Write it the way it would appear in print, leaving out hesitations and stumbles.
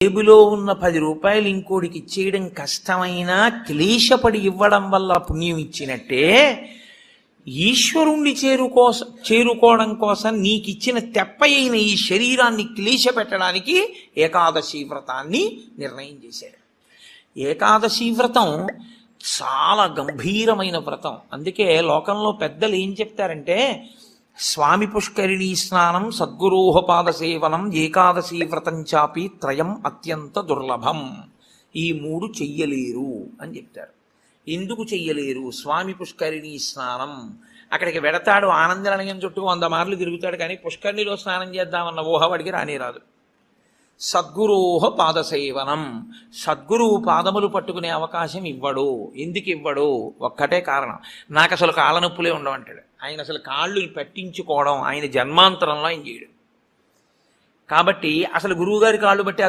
జేబులో ఉన్న 10 రూపాయలు ఇంకోడికి ఇచ్చేయడం కష్టమైనా క్లేశపడి ఇవ్వడం వల్ల పుణ్యం ఇచ్చినట్టే, ఈశ్వరుణ్ణి చేరుకోవడం కోసం నీకిచ్చిన తెప్పయైన ఈ శరీరాన్ని క్లేశ పెట్టడానికి ఏకాదశి వ్రతాన్ని నిర్ణయం చేశాడు. ఏకాదశి వ్రతం చాలా గంభీరమైన వ్రతం. అందుకే లోకంలో పెద్దలు ఏం చెప్తారంటే, స్వామి పుష్కరిణీ స్నానం, సద్గురోహపాద సేవనం, ఏకాదశి వ్రతం చాపి త్రయం అత్యంత దుర్లభం. ఈ 3 చెయ్యలేరు అని చెప్తారు. ఎందుకు చెయ్యలేరు? స్వామి పుష్కరిణీ స్నానం, అక్కడికి వెడతాడు, ఆనందనిలయం చుట్టూ 100 మార్లు తిరుగుతాడు, కానీ పుష్కరిణిలో స్నానం చేద్దామన్న ఊహవాడికి రానే రాదు. సద్గురోహ పాదసేవనం, సద్గురువు పాదములు పట్టుకునే అవకాశం ఇవ్వడు. ఎందుకు ఇవ్వడు? ఒక్కటే కారణం, నాకు అసలు కాళ్ళ నొప్పులే ఉండవంటాడు. ఆయన అసలు కాళ్ళు పెట్టించుకోవడం ఆయన జన్మాంతరంలో ఆయన చేయడు. కాబట్టి అసలు గురువుగారి కాళ్ళు బట్టి